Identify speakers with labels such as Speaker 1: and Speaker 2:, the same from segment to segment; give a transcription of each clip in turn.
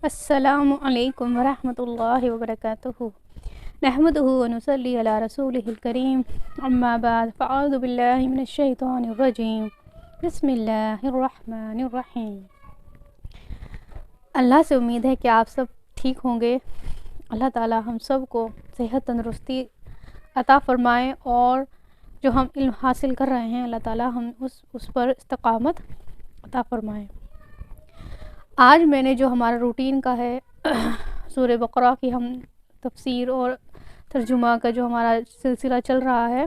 Speaker 1: السلام علیکم ورحمۃ اللہ وبرکاتہ نحمدہ ونصلی علی رسولہ الکریم اما بعد فاعوذ باللہ من الشیطان الرجیم بسم اللہ الرحمن الرحیم۔ اللہ سے امید ہے کہ آپ سب ٹھیک ہوں گے۔ اللہ تعالی ہم سب کو صحت تندرستی عطا فرمائے اور جو ہم علم حاصل کر رہے ہیں اللہ تعالی ہم اس پر استقامت عطا فرمائے۔ آج میں نے جو ہمارا روٹین کا ہے سورہ بقرہ کی ہم تفسیر اور ترجمہ کا جو ہمارا سلسلہ چل رہا ہے،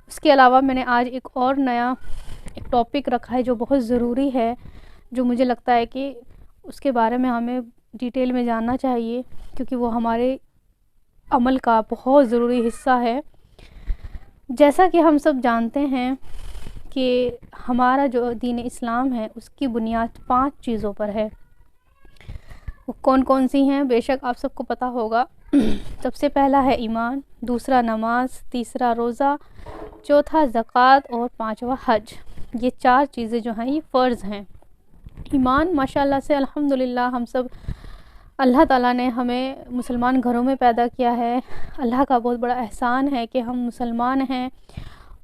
Speaker 1: اس کے علاوہ میں نے آج ایک اور نیا ٹاپک رکھا ہے جو بہت ضروری ہے، جو مجھے لگتا ہے کہ اس کے بارے میں ہمیں ڈیٹیل میں جاننا چاہیے، کیونکہ وہ ہمارے عمل کا بہت ضروری حصہ ہے۔ جیسا کہ ہم سب جانتے ہیں کہ ہمارا جو دین اسلام ہے اس کی بنیاد 5 چیزوں پر ہے۔ وہ کون کون سی ہیں بے شک آپ سب کو پتہ ہوگا۔ سب سے پہلا ہے ایمان، دوسرا نماز، تیسرا روزہ، چوتھا زکوٰۃ اور پانچواں حج۔ یہ 4 چیزیں جو ہیں یہ فرض ہیں۔ ایمان ماشاءاللہ سے الحمدللہ ہم سب اللہ تعالیٰ نے ہمیں مسلمان گھروں میں پیدا کیا ہے۔ اللہ کا بہت بڑا احسان ہے کہ ہم مسلمان ہیں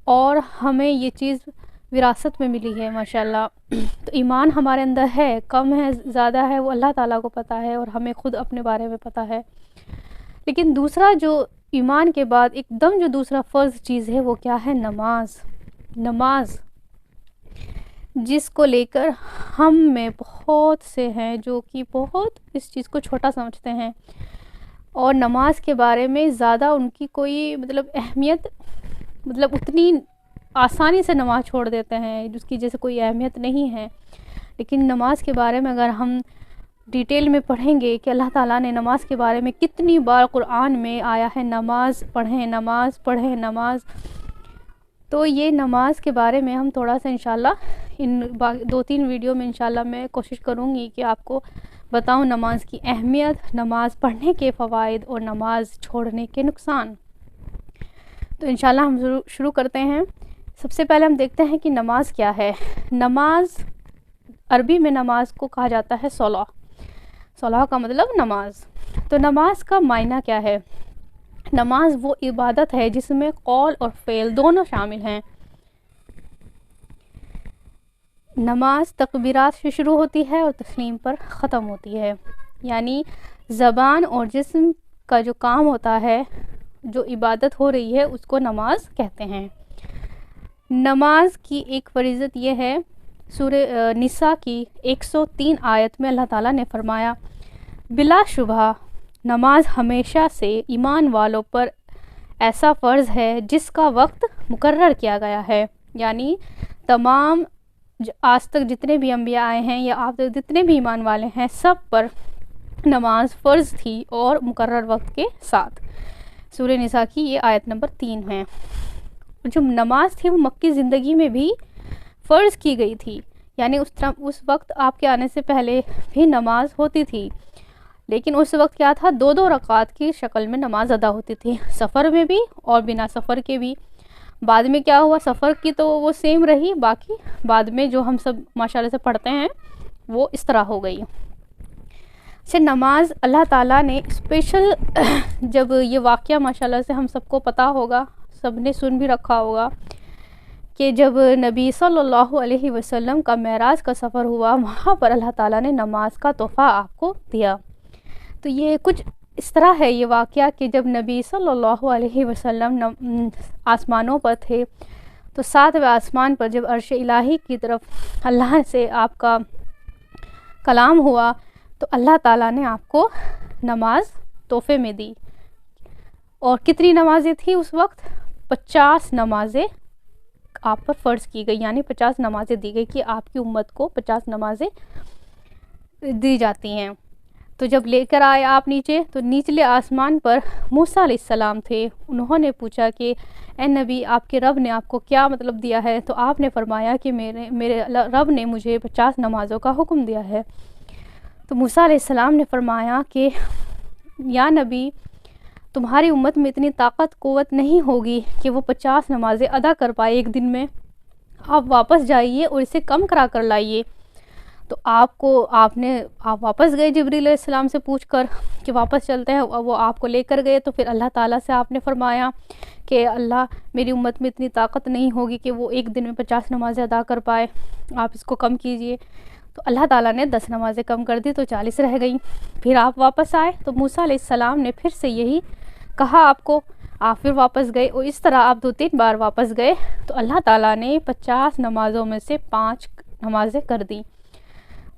Speaker 1: اور ہمیں یہ چیز وراثت میں ملی ہے ماشاءاللہ۔ تو ایمان ہمارے اندر ہے، کم ہے زیادہ ہے وہ اللہ تعالیٰ کو پتہ ہے اور ہمیں خود اپنے بارے میں پتہ ہے۔ لیکن دوسرا جو ایمان کے بعد ایک دم جو دوسرا فرض چیز ہے وہ کیا ہے؟ نماز، جس کو لے کر ہم میں بہت سے ہیں جو کہ بہت اس چیز کو چھوٹا سمجھتے ہیں اور نماز کے بارے میں زیادہ ان کی کوئی اہمیت اتنی آسانی سے نماز چھوڑ دیتے ہیں جس کی جیسے کوئی اہمیت نہیں ہے۔ لیکن نماز کے بارے میں اگر ہم ڈیٹیل میں پڑھیں گے کہ اللہ تعالیٰ نے نماز کے بارے میں کتنی بار قرآن میں آیا ہے نماز پڑھیں نماز پڑھیں نماز، تو یہ نماز کے بارے میں ہم تھوڑا سا انشاءاللہ ان 2-3 ویڈیو میں انشاءاللہ میں کوشش کروں گی کہ آپ کو بتاؤں نماز کی اہمیت، نماز پڑھنے کے فوائد اور نماز چھوڑنے کے نقصان۔ تو انشاءاللہ ہم شروع کرتے ہیں۔ سب سے پہلے ہم دیکھتے ہیں کہ نماز کیا ہے۔ نماز عربی میں نماز کو کہا جاتا ہے صلاح کا مطلب نماز۔ تو نماز کا معنی کیا ہے؟ نماز وہ عبادت ہے جس میں قول اور فعل دونوں شامل ہیں۔ نماز تکبیرات سے شروع ہوتی ہے اور تسلیم پر ختم ہوتی ہے، یعنی زبان اور جسم کا جو کام ہوتا ہے، جو عبادت ہو رہی ہے اس کو نماز کہتے ہیں۔ نماز کی ایک فریضت یہ ہے، سورہ نساء کی 103 آیت میں اللہ تعالیٰ نے فرمایا، بلا شبہ نماز ہمیشہ سے ایمان والوں پر ایسا فرض ہے جس کا وقت مقرر کیا گیا ہے، یعنی تمام آج تک جتنے بھی انبیاء آئے ہیں یا آپ جتنے بھی ایمان والے ہیں سب پر نماز فرض تھی اور مقرر وقت کے ساتھ۔ سورہ نساء کی یہ آیت نمبر 3 ہے۔ جو نماز تھی وہ مکی زندگی میں بھی فرض کی گئی تھی، یعنی اس وقت آپ کے آنے سے پہلے بھی نماز ہوتی تھی، لیکن اس وقت کیا تھا 2 رکعات کی شکل میں نماز ادا ہوتی تھی، سفر میں بھی اور بنا سفر کے بھی۔ بعد میں کیا ہوا، سفر کی تو وہ سیم رہی، باقی بعد میں جو ہم سب ماشاءاللہ سے پڑھتے ہیں وہ اس طرح ہو گئی۔ نماز اللہ تعالیٰ نے اسپیشل جب یہ واقعہ ماشاءاللہ سے ہم سب کو پتہ ہوگا، سب نے سن بھی رکھا ہوگا کہ جب نبی صلی اللہ علیہ وسلم کا معراج کا سفر ہوا، وہاں پر اللہ تعالیٰ نے نماز کا تحفہ آپ کو دیا۔ تو یہ کچھ اس طرح ہے یہ واقعہ کہ جب نبی صلی اللہ علیہ وسلم آسمانوں پر تھے تو 7ویں آسمان پر جب عرش الہی کی طرف اللہ سے آپ کا کلام ہوا تو اللہ تعالیٰ نے آپ کو نماز تحفے میں دی۔ اور کتنی نمازیں تھیں اس وقت؟ 50 نمازیں آپ پر فرض کی گئی، یعنی 50 نمازیں دی گئی کہ آپ کی امت کو 50 نمازیں دی جاتی ہیں۔ تو جب لے کر آئے آپ نیچے تو نچلے آسمان پر موسیٰ علیہ السلام تھے، انہوں نے پوچھا کہ اے نبی آپ کے رب نے آپ کو کیا دیا ہے؟ تو آپ نے فرمایا کہ میرے رب نے مجھے 50 نمازوں کا حکم دیا ہے۔ تو موسیٰ علیہ السلام نے فرمایا کہ یا نبی تمہاری امت میں اتنی طاقت قوت نہیں ہوگی کہ وہ 50 نمازیں ادا کر پائے ایک دن میں، آپ واپس جائیے اور اسے کم کرا کر لائیے۔ تو آپ واپس گئے جبریل علیہ السلام سے پوچھ کر کہ واپس چلتے ہیں، وہ آپ کو لے کر گئے، تو پھر اللہ تعالیٰ سے آپ نے فرمایا کہ اللہ میری امت میں اتنی طاقت نہیں ہوگی کہ وہ ایک دن میں 50 نمازیں ادا کر پائے، آپ اس کو کم کیجئے۔ تو اللہ تعالیٰ نے 10 نمازیں کم کر دی تو 40 رہ گئیں۔ پھر آپ واپس آئے تو موسیٰ علیہ السلام نے پھر سے یہی کہا آپ کو، آپ پھر واپس گئے، اور اس طرح آپ 2-3 بار واپس گئے تو اللہ تعالیٰ نے 50 نمازوں میں سے 5 نمازیں کر دی۔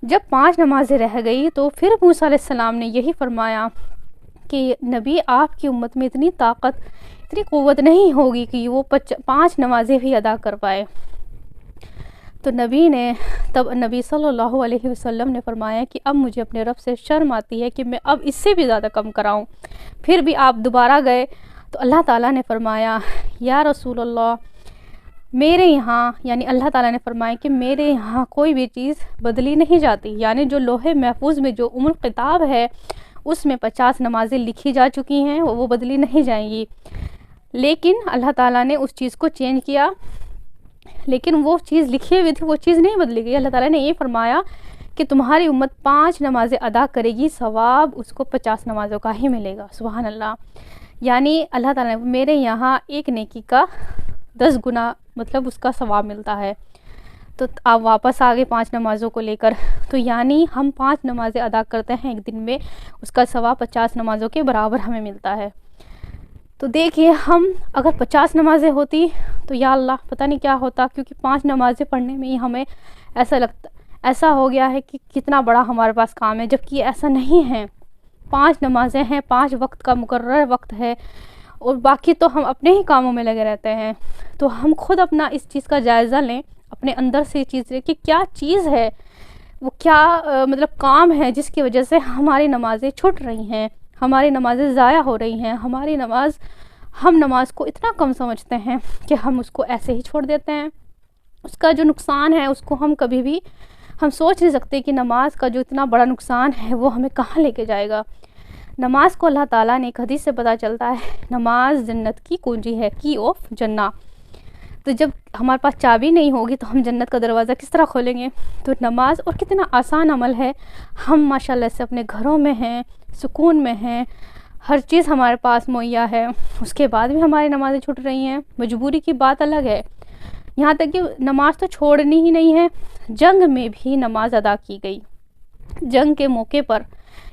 Speaker 1: جب 5 نمازیں رہ گئی تو پھر موسیٰ علیہ السلام نے یہی فرمایا کہ نبی آپ کی امت میں اتنی طاقت، اتنی قوت نہیں ہوگی کہ وہ 5 نمازیں بھی ادا کر پائے۔ تو تب نبی صلی اللہ علیہ وسلم نے فرمایا کہ اب مجھے اپنے رب سے شرم آتی ہے کہ میں اب اس سے بھی زیادہ کم کراؤں۔ پھر بھی آپ دوبارہ گئے تو اللہ تعالیٰ نے فرمایا یا رسول اللہ، میرے یہاں، یعنی اللہ تعالیٰ نے فرمایا کہ میرے یہاں کوئی بھی چیز بدلی نہیں جاتی، یعنی جو لوح محفوظ میں جو الکتاب ہے اس میں 50 نمازیں لکھی جا چکی ہیں، وہ بدلی نہیں جائیں گی، لیکن اللہ تعالیٰ نے اس چیز کو چینج کیا، لیکن وہ چیز لکھی ہوئی تھی، وہ چیز نہیں بدلی گئی۔ اللہ تعالیٰ نے یہ فرمایا کہ تمہاری امت 5 نمازیں ادا کرے گی، ثواب اس کو 50 نمازوں کا ہی ملے گا۔ سبحان اللہ، یعنی اللہ تعالیٰ نے میرے یہاں ایک نیکی کا 10 گنا مطلب اس کا ثواب ملتا ہے۔ تو آپ واپس آگے 5 نمازوں کو لے کر، تو یعنی ہم 5 نمازیں ادا کرتے ہیں ایک دن میں، اس کا ثواب 50 نمازوں کے برابر ہمیں ملتا ہے۔ تو دیکھیے ہم اگر 50 نمازیں ہوتی تو یا اللہ پتہ نہیں کیا ہوتا، کیونکہ 5 نمازیں پڑھنے میں ہی ہمیں ایسا ہو گیا ہے کہ کتنا بڑا ہمارے پاس کام ہے، جبکہ ایسا نہیں ہے۔ 5 نمازیں ہیں، 5 وقت کا مقرر وقت ہے، اور باقی تو ہم اپنے ہی کاموں میں لگے رہتے ہیں۔ تو ہم خود اپنا اس چیز کا جائزہ لیں، اپنے اندر سے چیز لیں کہ کیا چیز ہے، وہ کیا مطلب کام ہے جس کی وجہ سے ہماری نمازیں چھوٹ رہی ہیں، ہماری نمازیں ضائع ہو رہی ہیں، ہم نماز کو اتنا کم سمجھتے ہیں کہ ہم اس کو ایسے ہی چھوڑ دیتے ہیں۔ اس کا جو نقصان ہے اس کو ہم کبھی بھی سوچ نہیں سکتے کہ نماز کا جو اتنا بڑا نقصان ہے وہ ہمیں کہاں لے کے جائے گا۔ نماز کو اللہ تعالیٰ نے ایک حدیث سے پتہ چلتا ہے، نماز جنت کی کنجی ہے، کی آف جنہ۔ تو جب ہمارے پاس چابی نہیں ہوگی تو ہم جنت کا دروازہ کس طرح کھولیں گے؟ تو نماز، اور کتنا آسان عمل ہے، ہم ماشاءاللہ سے اپنے گھروں میں ہیں، سکون میں ہیں، ہر چیز ہمارے پاس مہیا ہے، اس کے بعد بھی ہماری نمازیں چھوٹ رہی ہیں۔ مجبوری کی بات الگ ہے، یہاں تک کہ نماز تو چھوڑنی ہی نہیں ہے، جنگ میں بھی نماز ادا کی گئی۔ جنگ کے موقع پر،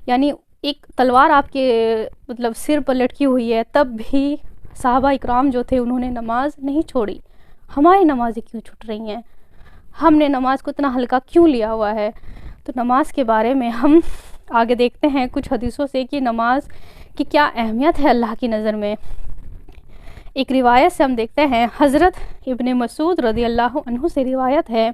Speaker 1: یعنی ایک تلوار آپ کے مطلب سر پر لٹکی ہوئی ہے، تب بھی صحابہ اکرام جو تھے انہوں نے نماز نہیں چھوڑی۔ ہماری نمازیں کیوں چھوٹ رہی ہیں؟ ہم نے نماز کو اتنا ہلکا کیوں لیا ہوا ہے؟ تو نماز کے بارے میں ہم آگے دیکھتے ہیں کچھ حدیثوں سے کہ نماز کی کیا اہمیت ہے اللہ کی نظر میں۔ ایک روایت سے ہم دیکھتے ہیں، حضرت ابن مسعود رضی اللہ عنہ سے روایت ہے،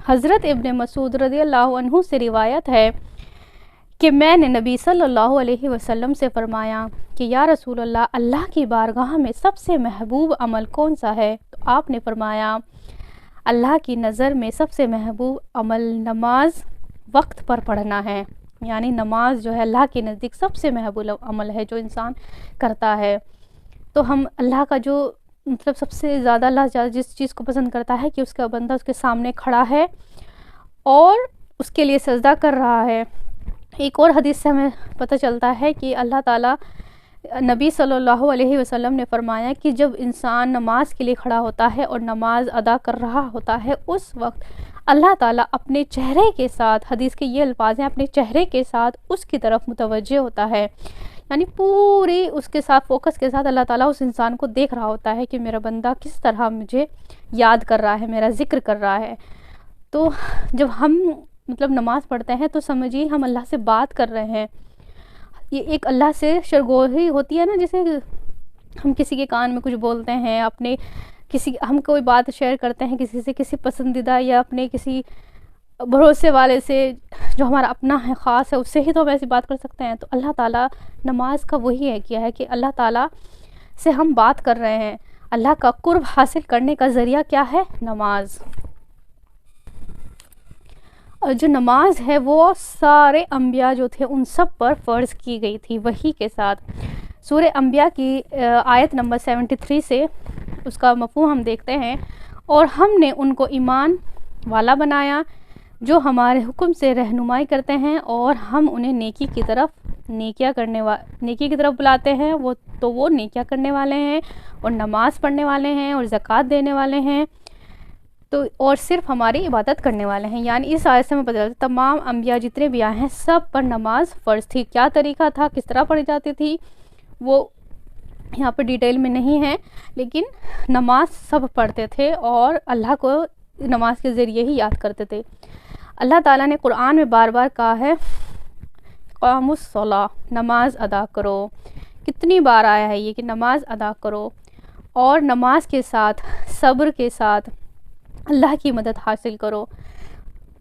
Speaker 1: حضرت ابن مسعود رضی اللہ عنہ سے روایت ہے کہ میں نے نبی صلی اللہ علیہ وسلم سے فرمایا کہ یا رسول اللہ، اللہ کی بارگاہ میں سب سے محبوب عمل کون سا ہے؟ تو آپ نے فرمایا اللہ کی نظر میں سب سے محبوب عمل نماز وقت پر پڑھنا ہے، یعنی نماز جو ہے اللہ کے نزدیک سب سے محبوب عمل ہے جو انسان کرتا ہے۔ تو ہم اللہ کا جو مطلب سب سے زیادہ اللہ جس چیز کو پسند کرتا ہے کہ اس کا بندہ اس کے سامنے کھڑا ہے اور اس کے لیے سجدہ کر رہا ہے۔ ایک اور حدیث سے ہمیں پتہ چلتا ہے کہ اللہ تعالیٰ، نبی صلی اللہ علیہ وسلم نے فرمایا کہ جب انسان نماز کے لیے کھڑا ہوتا ہے اور نماز ادا کر رہا ہوتا ہے، اس وقت اللہ تعالیٰ اپنے چہرے کے ساتھ، حدیث کے یہ الفاظ ہیں، اپنے چہرے کے ساتھ اس کی طرف متوجہ ہوتا ہے، یعنی پوری اس کے ساتھ فوکس کے ساتھ اللہ تعالیٰ اس انسان کو دیکھ رہا ہوتا ہے کہ میرا بندہ کس طرح مجھے یاد کر رہا ہے، میرا ذکر کر رہا ہے۔ تو جب ہم مطلب نماز پڑھتے ہیں تو سمجھیے ہم اللہ سے بات کر رہے ہیں، یہ ایک اللہ سے شرگوہی ہوتی ہے نا، جیسے ہم کسی کے کان میں کچھ بولتے ہیں، ہم کوئی بات شیئر کرتے ہیں کسی سے، کسی پسندیدہ یا اپنے کسی بھروسے والے سے جو ہمارا اپنا ہے، خاص ہے، اس سے ہی تو ہم ایسی بات کر سکتے ہیں۔ تو اللہ تعالیٰ نماز کا وہی ہے کیا ہے کہ اللہ تعالیٰ سے ہم بات کر رہے ہیں، اللہ کا قرب حاصل کرنے کا ذریعہ کیا ہے؟ نماز۔ اور جو نماز ہے وہ سارے انبیاء جو تھے ان سب پر فرض کی گئی تھی وحی کے ساتھ۔ سورہ انبیاء کی آیت نمبر 73 سے اس کا مفہوم ہم دیکھتے ہیں، اور ہم نے ان کو ایمان والا بنایا جو ہمارے حکم سے رہنمائی کرتے ہیں، اور ہم انہیں نیکی کی طرف بلاتے ہیں، وہ نیکیاں کرنے والے ہیں اور نماز پڑھنے والے ہیں اور زکوٰۃ دینے والے ہیں، تو اور صرف ہماری عبادت کرنے والے ہیں۔ یعنی اس آیت سے ہمیں پتہ چلتا ہے تمام انبیاء جتنے بھی آئے ہیں سب پر نماز فرض تھی۔ کیا طریقہ تھا، کس طرح پڑھی جاتی تھی، وہ یہاں پہ ڈیٹیل میں نہیں ہے، لیکن نماز سب پڑھتے تھے اور اللہ کو نماز کے ذریعے ہی یاد کرتے تھے۔ اللہ تعالیٰ نے قرآن میں بار بار کہا ہے قاموا الصلاۃ، نماز ادا کرو۔ کتنی بار آیا ہے یہ کہ نماز ادا کرو، اور نماز کے ساتھ صبر کے ساتھ اللہ کی مدد حاصل کرو۔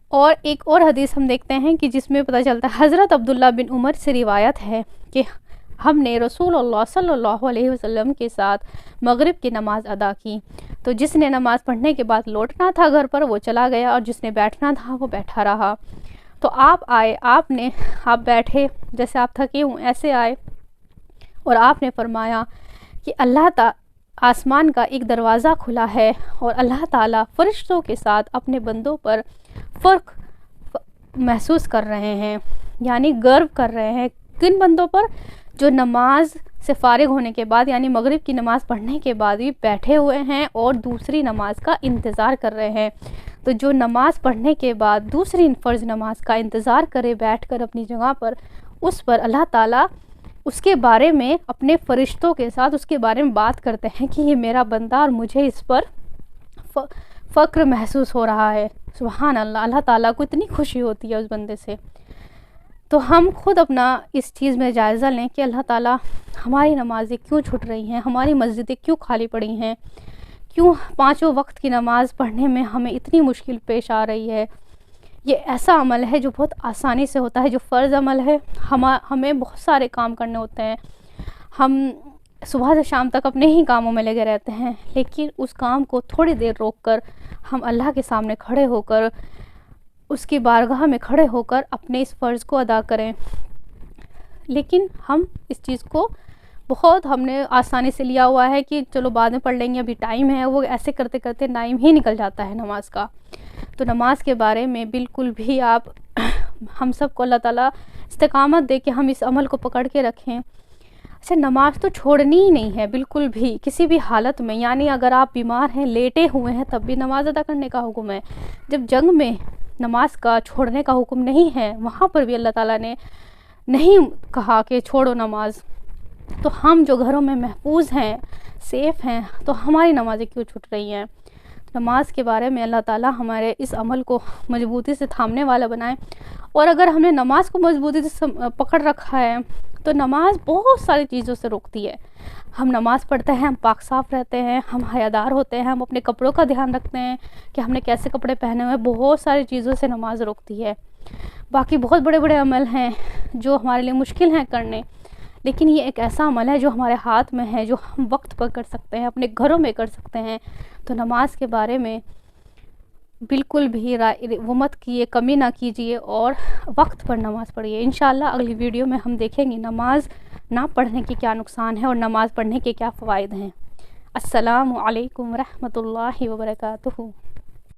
Speaker 1: اور ایک اور حدیث ہم دیکھتے ہیں کہ جس میں پتہ چلتا ہے، حضرت عبداللہ بن عمر سے روایت ہے کہ ہم نے رسول اللہ صلی اللہ علیہ وسلم کے ساتھ مغرب کی نماز ادا کی، تو جس نے نماز پڑھنے کے بعد لوٹنا تھا گھر پر وہ چلا گیا، اور جس نے بیٹھنا تھا وہ بیٹھا رہا۔ تو آپ آئے، آپ بیٹھے، جیسے آپ تھکے ہوں ایسے آئے، اور آپ نے فرمایا کہ آسمان کا ایک دروازہ کھلا ہے، اور اللہ تعالیٰ فرشتوں کے ساتھ اپنے بندوں پر فرق محسوس کر رہے ہیں، یعنی گرو کر رہے ہیں۔ کن بندوں پر؟ جو نماز سے فارغ ہونے کے بعد، یعنی مغرب کی نماز پڑھنے کے بعد بھی بیٹھے ہوئے ہیں اور دوسری نماز کا انتظار کر رہے ہیں۔ تو جو نماز پڑھنے کے بعد دوسری فرض نماز کا انتظار کرے بیٹھ کر اپنی جگہ پر، اس پر اللہ تعالیٰ اس کے بارے میں اپنے فرشتوں کے ساتھ اس کے بارے میں بات کرتے ہیں کہ یہ میرا بندہ اور مجھے اس پر فخر محسوس ہو رہا ہے۔ سبحان اللہ، اللہ تعالیٰ کو اتنی خوشی ہوتی ہے اس بندے سے۔ تو ہم خود اپنا اس چیز میں جائزہ لیں کہ اللہ تعالیٰ ہماری نمازیں کیوں چھوٹ رہی ہیں، ہماری مسجدیں کیوں خالی پڑی ہیں، کیوں 5 وقت کی نماز پڑھنے میں ہمیں اتنی مشکل پیش آ رہی ہے۔ یہ ایسا عمل ہے جو بہت آسانی سے ہوتا ہے، جو فرض عمل ہے۔ ہمیں بہت سارے کام کرنے ہوتے ہیں، ہم صبح سے شام تک اپنے ہی کاموں میں لگے رہتے ہیں، لیکن اس کام کو تھوڑی دیر روک کر ہم اللہ کے سامنے کھڑے ہو کر، اس کی بارگاہ میں کھڑے ہو کر اپنے اس فرض کو ادا کریں۔ لیکن ہم اس چیز کو ہم نے آسانی سے لیا ہوا ہے کہ چلو بعد میں پڑھ لیں گے، ابھی ٹائم ہے، وہ ایسے کرتے کرتے ٹائم ہی نکل جاتا ہے نماز کا۔ تو نماز کے بارے میں بالکل بھی ہم سب کو اللہ تعالیٰ استقامت دے کہ ہم اس عمل کو پکڑ کے رکھیں۔ اچھا، نماز تو چھوڑنی ہی نہیں ہے بالکل بھی، کسی بھی حالت میں، یعنی اگر آپ بیمار ہیں، لیٹے ہوئے ہیں، تب بھی نماز ادا کرنے کا حکم ہے۔ جب جنگ میں نماز کا چھوڑنے کا حکم نہیں ہے، وہاں پر بھی اللہ تعالیٰ نے نہیں کہا کہ چھوڑو نماز۔ تو ہم جو گھروں میں محفوظ ہیں، سیف ہیں، تو ہماری نمازیں کیوں چھوٹ رہی ہیں؟ نماز کے بارے میں اللہ تعالیٰ ہمارے اس عمل کو مضبوطی سے تھامنے والا بنائے۔ اور اگر ہم نے نماز کو مضبوطی سے پکڑ رکھا ہے تو نماز بہت ساری چیزوں سے روکتی ہے۔ ہم نماز پڑھتے ہیں، ہم پاک صاف رہتے ہیں، ہم حیادار ہوتے ہیں، ہم اپنے کپڑوں کا دھیان رکھتے ہیں کہ ہم نے کیسے کپڑے پہنے ہوئے، بہت ساری چیزوں سے نماز روکتی ہے۔ باقی بہت بڑے بڑے عمل ہیں جو ہمارے لیے مشکل ہیں کرنے، لیکن یہ ایک ایسا عمل ہے جو ہمارے ہاتھ میں ہے، جو ہم وقت پر کر سکتے ہیں، اپنے گھروں میں کر سکتے ہیں۔ تو نماز کے بارے میں بالکل بھی وہ مت کیے، کمی نہ کیجیے، اور وقت پر نماز پڑھیے۔ انشاءاللہ اگلی ویڈیو میں ہم دیکھیں گے نماز نہ پڑھنے کے کیا نقصان ہے اور نماز پڑھنے کے کیا فوائد ہیں۔ السلام علیکم ورحمۃ اللہ وبرکاتہ۔